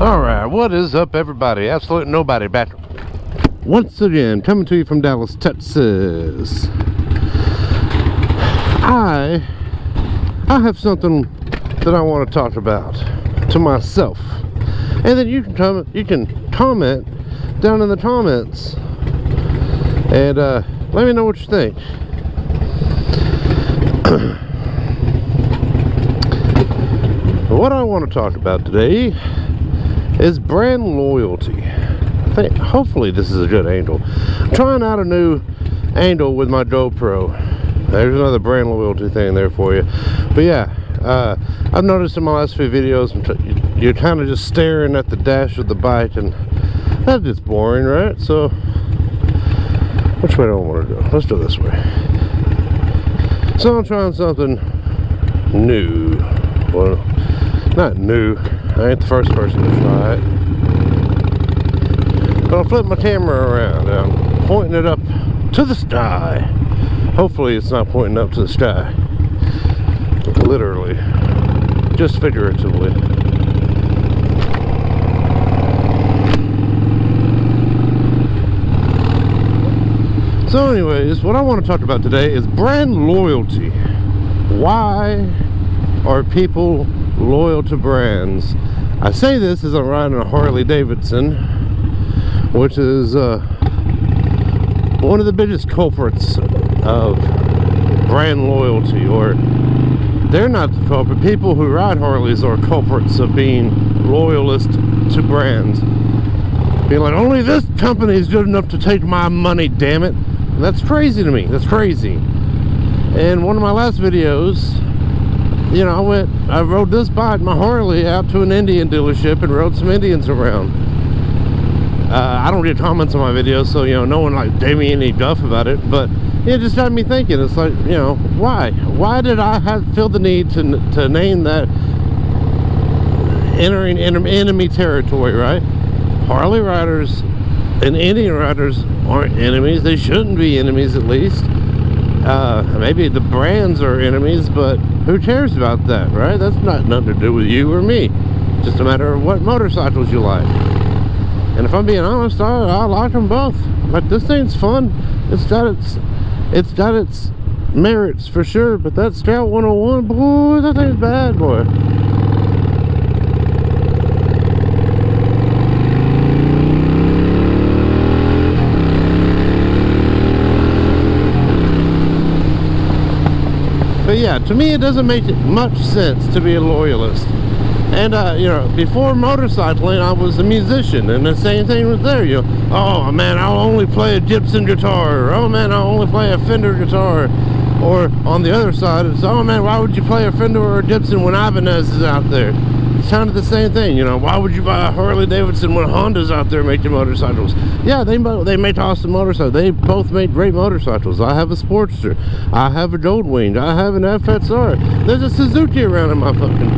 Alright, what is up, everybody? Absolute Nobody back once again, coming to you from Dallas, Texas. I have something that I want to talk about to myself, and then you can comment down in the comments and let me know what you think. What I want to talk about today is brand loyalty. Hopefully this is a good angle. I'm trying out a new angle with my GoPro. There's another brand loyalty thing there for you. But yeah, I've noticed in my last few videos you're kind of just staring at the dash of the bike, and that's just boring, right? So which way do I want to go? Let's do this way. So I'm trying something new. Well, not new. I ain't the first person to try it. But I'll flip my camera around and I'm pointing it up to the sky. Hopefully it's not pointing up to the sky. Literally. Just figuratively. So anyways, what I want to talk about today is brand loyalty. Why are people loyal to brands? I say this as I'm riding a Harley Davidson, which is one of the biggest culprits of brand loyalty. Or they're not the culprit. People who ride Harleys are culprits of being loyalist to brands, being like, only this company is good enough to take my money, damn it. And that's crazy to me. That's crazy. In one of my last videos, you know, I rode this bike, my Harley, out to an Indian dealership and rode some Indians around. I don't get comments on my videos, so, you know, no one like gave me any guff about it, but it just got me thinking. It's like, you know, why did I feel the need to name that entering enemy territory, right? Harley riders and Indian riders aren't enemies. They shouldn't be enemies, at least. Maybe the brands are enemies, but who cares about that, right? That's not nothing to do with you or me. Just a matter of what motorcycles you like. And if I'm being honest, I like them both. Like, this thing's fun. It's got its merits for sure, but that Scout 101, boy, that thing's bad, boy. But yeah, to me it doesn't make much sense to be a loyalist. And you know, before motorcycling I was a musician, and the same thing was there. You know, oh man, I'll only play a Gibson guitar, or oh man, I'll only play a Fender guitar. Or on the other side, it's, oh man, why would you play a Fender or a Gibson when Ibanez is out there? It's kind of the same thing, you know. Why would you buy a Harley Davidson when Honda's out there making motorcycles? Yeah, they make awesome motorcycles. They both make great motorcycles. I have a Sportster. I have a Goldwing. I have an FXR. There's a Suzuki around in my fucking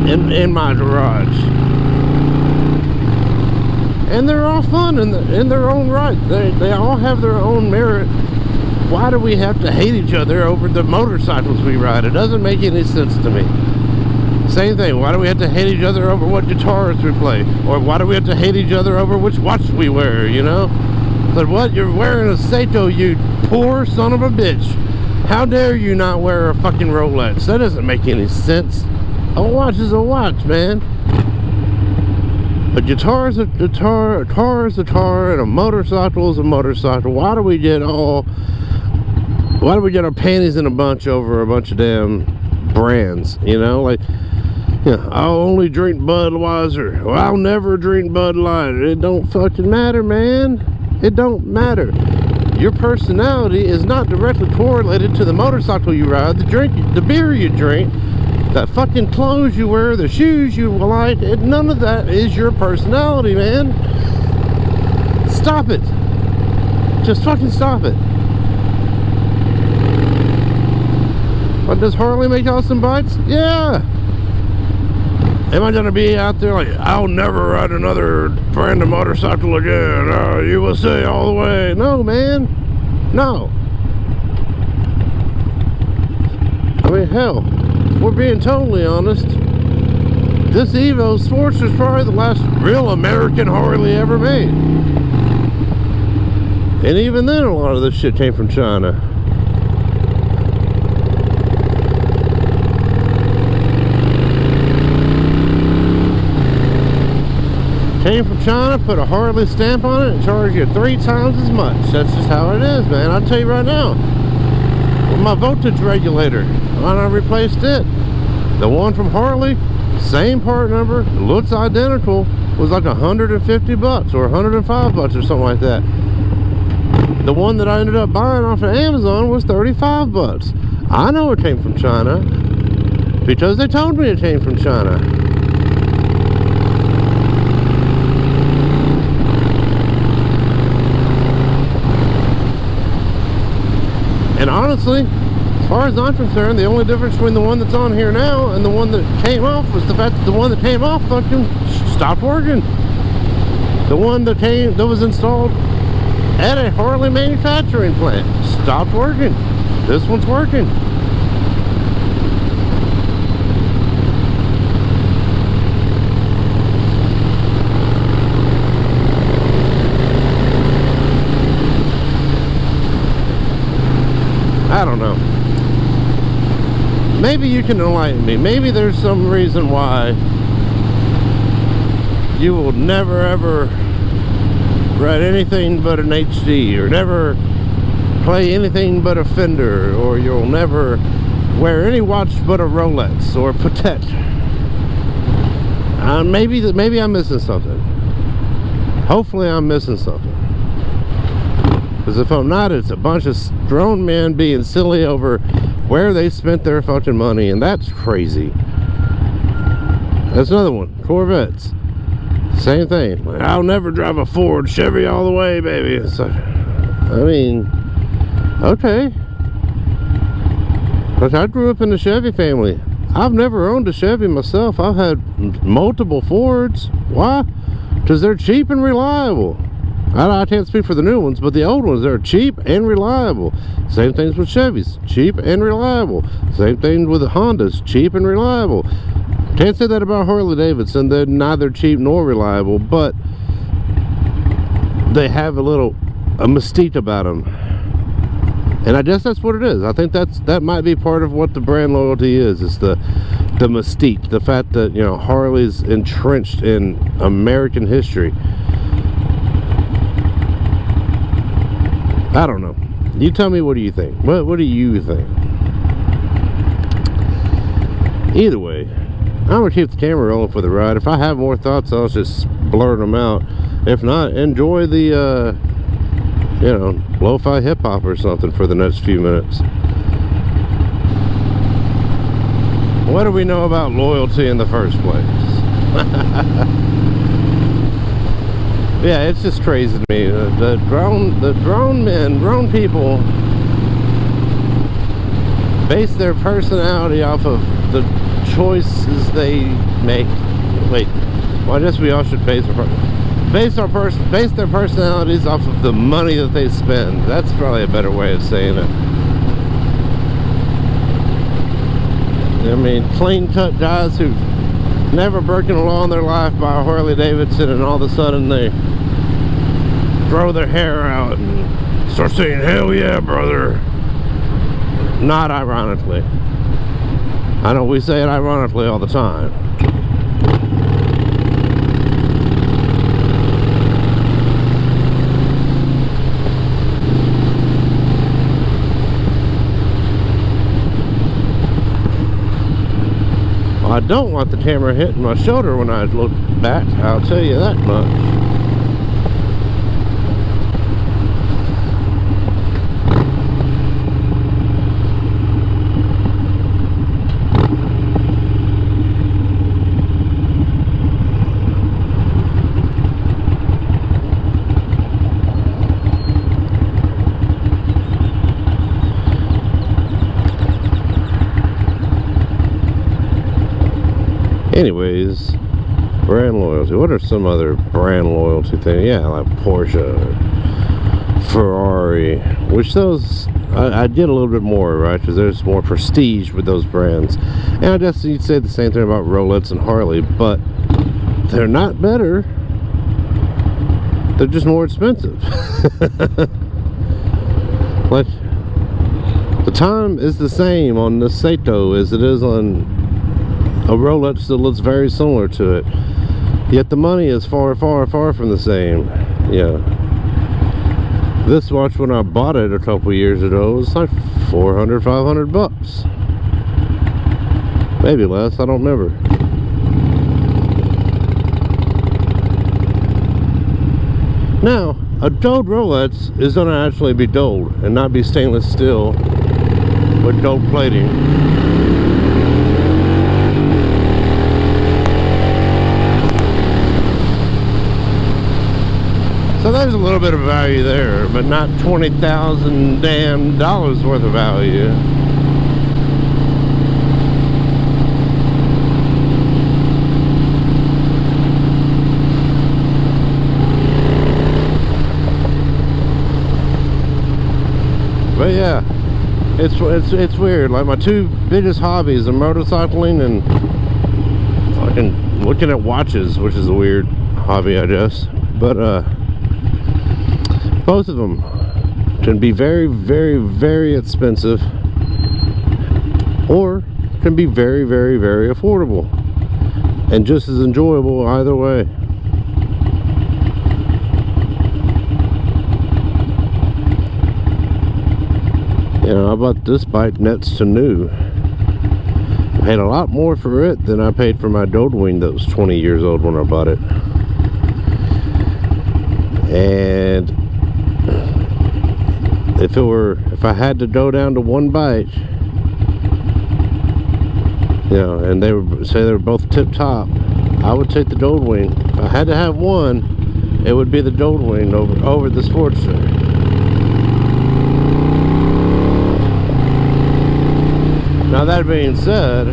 in my garage. And they're all fun in their own right. They all have their own merit. Why do we have to hate each other over the motorcycles we ride? It doesn't make any sense to me. Same thing, why do we have to hate each other over what guitars we play? Or why do we have to hate each other over which watch we wear, you know? But what, you're wearing a Seiko, you poor son of a bitch. How dare you not wear a fucking Rolex? That doesn't make any sense. A watch is a watch, man. A guitar is a guitar, a car is a car, and a motorcycle is a motorcycle. Why do we get our panties in a bunch over a bunch of damn brands, you know? Like, you know, I'll only drink Budweiser. Well, I'll never drink Bud Light. It don't fucking matter, man. It don't matter. Your personality is not directly correlated to the motorcycle you ride, the beer you drink, the fucking clothes you wear, the shoes you like. None of that is your personality, man. Stop it. Just fucking stop it. What, does Harley make awesome bikes? Yeah. Am I gonna be out there like, I'll never ride another brand of motorcycle again, USA all the way? No, man. No. I mean, hell, if we're being totally honest, this Evo Sportster is probably the last real American Harley ever made. And even then, a lot of this shit came from China. Came from China, put a Harley stamp on it, and charge you 3 times as much. That's just how it is, man. I'll tell you right now. With my voltage regulator, when I replaced it, the one from Harley, same part number, looks identical, was like 150 bucks or 105 bucks or something like that. The one that I ended up buying off of Amazon was 35 bucks. I know it came from China because they told me it came from China. And honestly, as far as I'm concerned, the only difference between the one that's on here now and the one that came off was the fact that the one that came off fucking stopped working. The one that was installed at a Harley manufacturing plant stopped working. This one's working. I don't know. Maybe you can enlighten me. Maybe there's some reason why you will never ever ride anything but an HD, or never play anything but a Fender, or you'll never wear any watch but a Rolex or a Patek. Maybe I'm missing something. Hopefully I'm missing something. Because if I'm not, it's a bunch of grown men being silly over where they spent their fucking money, and that's crazy. That's another one. Corvettes. Same thing. I'll never drive a Ford Chevy all the way, baby. It's like, I mean, okay. But I grew up in the Chevy family. I've never owned a Chevy myself. I've had multiple Fords. Why? Because they're cheap and reliable. I can't speak for the new ones, but the old ones, they're cheap and reliable. Same things with Chevys, cheap and reliable. Same thing with the Hondas, cheap and reliable. Can't say that about Harley Davidson. They're neither cheap nor reliable, but they have a mystique about them. And I guess that's what it is. I think that might be part of what the brand loyalty is. It's the mystique, the fact that, you know, Harley's entrenched in American history. I don't know. You tell me, what do you think? What do you think? Either way, I'm gonna keep the camera rolling for the ride. If I have more thoughts, I'll just blurt them out. If not, enjoy the you know, lo-fi hip-hop or something for the next few minutes. What do we know about loyalty in the first place? Yeah, it's just crazy to me. The grown people base their personality off of the choices they make. Wait, well, I guess we all should base their personalities off of the money that they spend. That's probably a better way of saying it. I mean, clean-cut guys who've never broken a law in their life by a Harley Davidson, and all of a sudden they grow their hair out and start saying, "Hell yeah, brother." Not ironically. I know we say it ironically all the time. I don't want the camera hitting my shoulder when I look back, I'll tell you that much. Anyways, brand loyalty. What are some other brand loyalty things? Yeah, like Porsche, Ferrari, which those I get a little bit more, right? Because there's more prestige with those brands. And I guess you'd say the same thing about Rolex and Harley, but they're not better. They're just more expensive. Like, the time is the same on the Seiko as it is on a Rolex that looks very similar to it. Yet the money is far, far, far from the same. Yeah. This watch, when I bought it a couple years ago, was like 400, 500 bucks. Maybe less, I don't remember. Now, a dulled Rolex is going to actually be dulled and not be stainless steel with gold plating. So there's a little bit of value there, but not $20,000 damn dollars worth of value. But yeah, it's weird. Like, my two biggest hobbies are motorcycling and fucking looking at watches, which is a weird hobby, I guess. But both of them can be very, very, very expensive, or can be very, very, very affordable, and just as enjoyable either way. You know, I bought this bike next to new. I paid a lot more for it than I paid for my Goldwing that was 20 years old when I bought it. And if I had to go down to one bike, you know, and they were both tip top, I would take the Goldwing. If I had to have one, it would be the Goldwing over the Sportster. Now, that being said,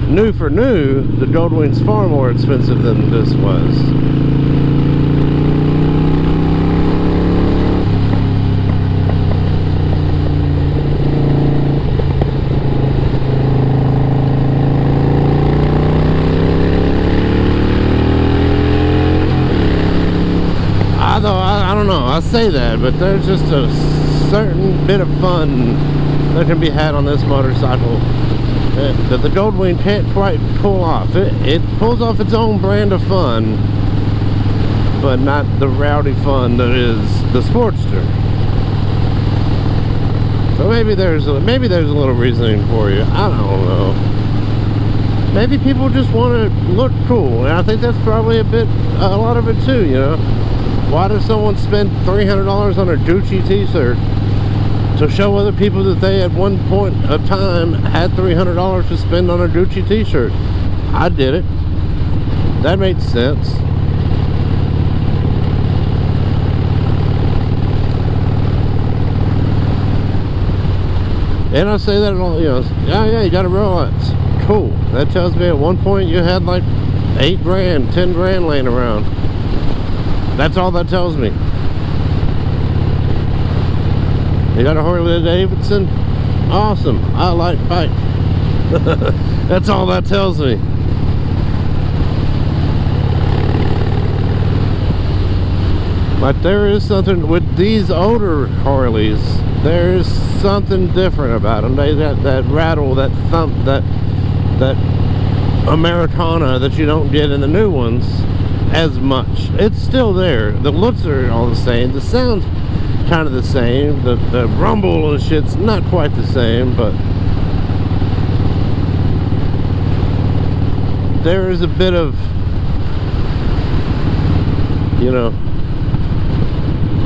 new for new, the Goldwing's far more expensive than this was. I don't know, I say that, but there's just a certain bit of fun that can be had on this motorcycle that the Goldwing can't quite pull off. It pulls off its own brand of fun, but not the rowdy fun that is the Sportster. So maybe there's a little reasoning for you. I don't know. Maybe people just want to look cool, and I think that's probably a lot of it too. You know, why does someone spend $300 on a Gucci t-shirt to show other people that they at one point of time had $300 to spend on a Gucci t-shirt? I did it. That made sense. And I say that, you know, yeah, you got a Rolex. Cool. That tells me at one point you had like 8 grand, 10 grand laying around. That's all that tells me. You got a Harley Davidson? Awesome. I like bike. That's all that tells me. But there is something with these older Harleys. There's something different about them. They got that rattle, that thump, that Americana that you don't get in the new ones as much. It's still there. The looks are all the same. The sound's kind of the same. The rumble and shit's not quite the same, but there is a bit of, you know,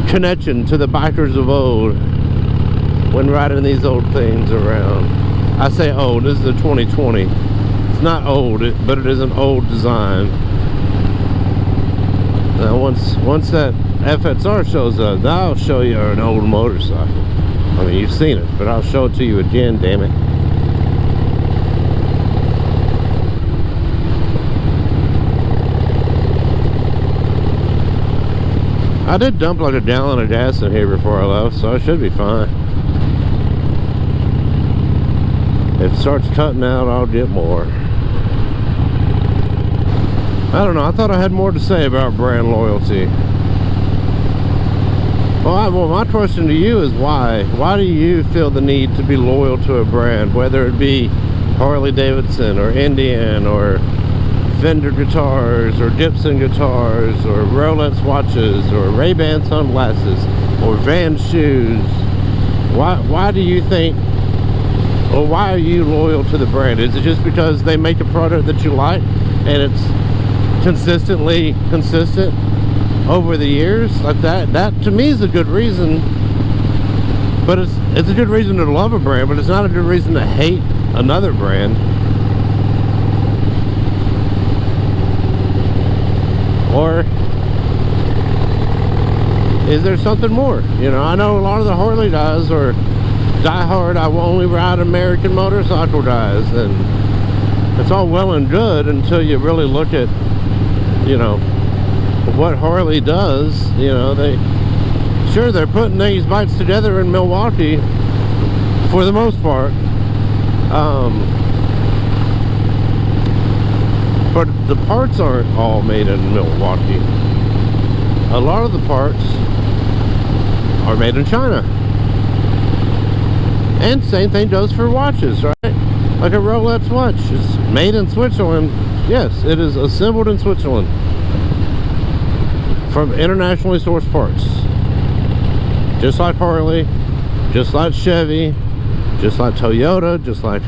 connection to the bikers of old when riding these old things around. I say old, this is the 2020. It's not old, but it is an old design. Now once that FXR shows up, now I'll show you an old motorcycle. I mean, you've seen it, but I'll show it to you again, damn it. I did dump like a gallon of gas in here before I left, so I should be fine. If it starts cutting out, I'll get more. I don't know, I thought I had more to say about brand loyalty. Well, my question to you is why? Why do you feel the need to be loyal to a brand, whether it be Harley Davidson or Indian or Fender guitars or Gibson guitars or Rolex watches or Ray-Ban sunglasses or Vans shoes? Why do you think, or why are you loyal to the brand? Is it just because they make a product that you like and it's consistently consistent over the years? Like that to me is a good reason. But it's a good reason to love a brand, but it's not a good reason to hate another brand. Or is there something more? You know, I know a lot of the Harley guys are diehard, I will only ride American motorcycle guys, and it's all well and good until you really look at, you know, what Harley does. You know, they're putting these bikes together in Milwaukee for the most part, but the parts aren't all made in Milwaukee. A lot of the parts are made in China, and same thing goes for watches, right? Like a Rolex watch is made in Switzerland. Yes, it is assembled in Switzerland from internationally sourced parts. Just like Harley, just like Chevy, just like Toyota, just like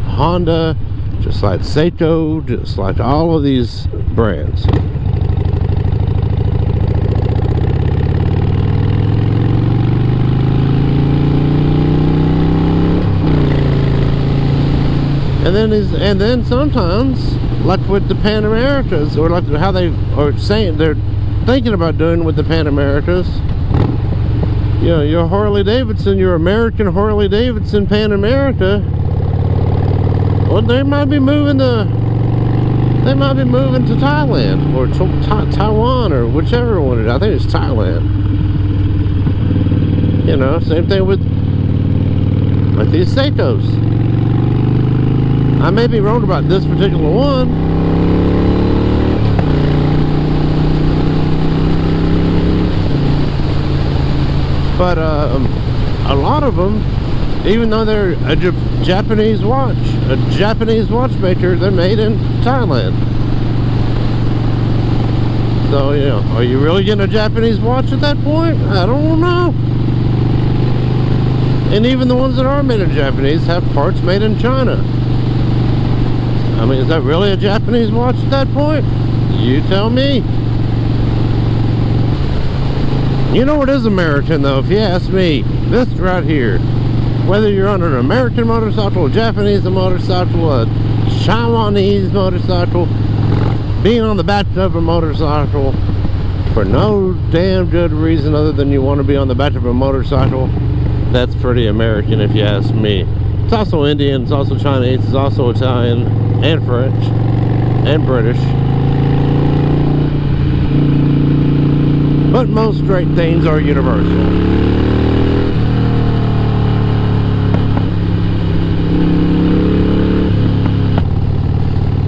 Honda, just like Seiko, just like all of these brands. And then sometimes, like with the Pan Americas, or like how they are saying they're thinking about doing with the Pan Americas, you know, your Harley Davidson, your American Harley Davidson Pan America, well, they might be moving to Thailand or Taiwan or whichever one it is. I think it's Thailand. You know, same thing with like these Seikos. I may be wrong about this particular one, but a lot of them, even though they're a Japanese watchmaker, they're made in Thailand. So, you know, are you really getting a Japanese watch at that point? I don't know. And even the ones that are made in Japanese have parts made in China. I mean, is that really a Japanese watch at that point? You tell me. You know what is American, though, if you ask me? This right here. Whether you're on an American motorcycle, a Japanese motorcycle, a Taiwanese motorcycle, being on the back of a motorcycle for no damn good reason other than you want to be on the back of a motorcycle, that's pretty American if you ask me. It's also Indian, it's also Chinese, it's also Italian and French and British. But most great things are universal.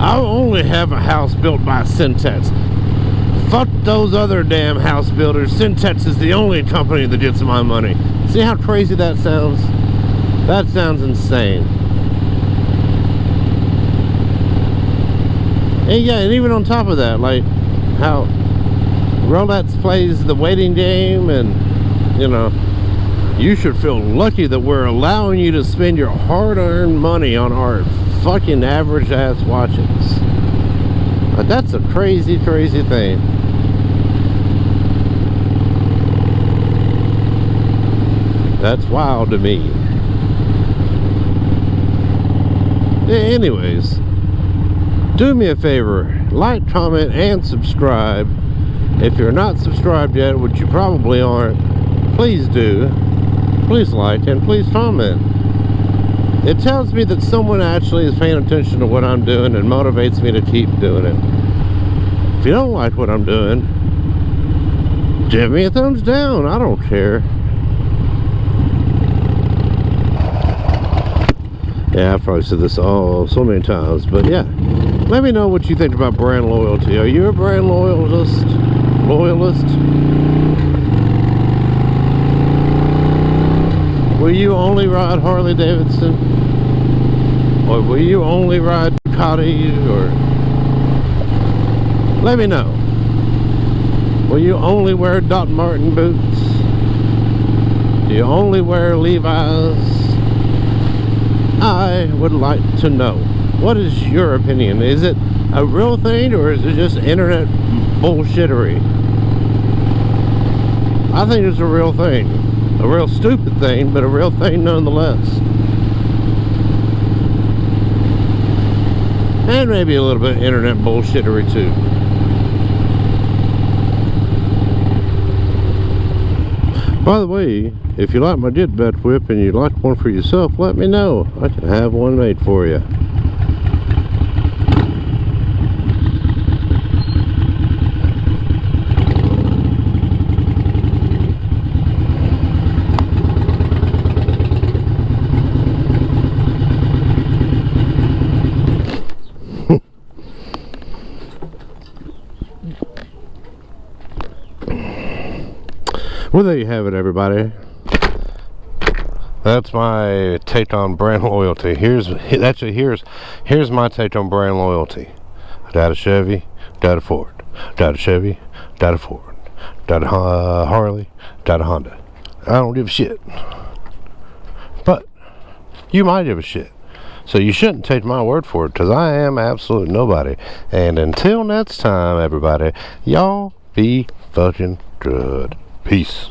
I'll only have a house built by Syntex. Fuck those other damn house builders. Syntex is the only company that gets my money. See how crazy that sounds? That sounds insane. And yeah, and even on top of that, like how Rolex plays the waiting game, and you know, you should feel lucky that we're allowing you to spend your hard-earned money on our fucking average ass watches. But that's a crazy, crazy thing. That's wild to me. Anyways, do me a favor, like, comment, and subscribe. If you're not subscribed yet, which you probably aren't, please do. Please like and please comment. It tells me that someone actually is paying attention to what I'm doing and motivates me to keep doing it. If you don't like what I'm doing, Give me a thumbs down. I don't care. Yeah, I've probably said this so many times, but yeah. Let me know what you think about brand loyalty. Are you a brand loyalist? Will you only ride Harley Davidson? Or will you only ride Ducati? Or let me know. Will you only wear Doc Martin boots? Do you only wear Levi's? I would like to know. What is your opinion? Is it a real thing, or is it just internet bullshittery? I think it's a real thing. A real stupid thing, but a real thing nonetheless. And maybe a little bit of internet bullshittery too. By the way, if you like my Jet Bat whip and you'd like one for yourself, let me know. I can have one made for you. Well, there you have it, everybody. That's my take on brand loyalty. Here's my take on brand loyalty. Got a Chevy, got a Ford. Got a Chevy, got a Ford. Got a Harley, got a Honda. I don't give a shit. But you might give a shit. So you shouldn't take my word for it, because I am absolute nobody. And until next time, everybody, y'all be fucking good. Peace.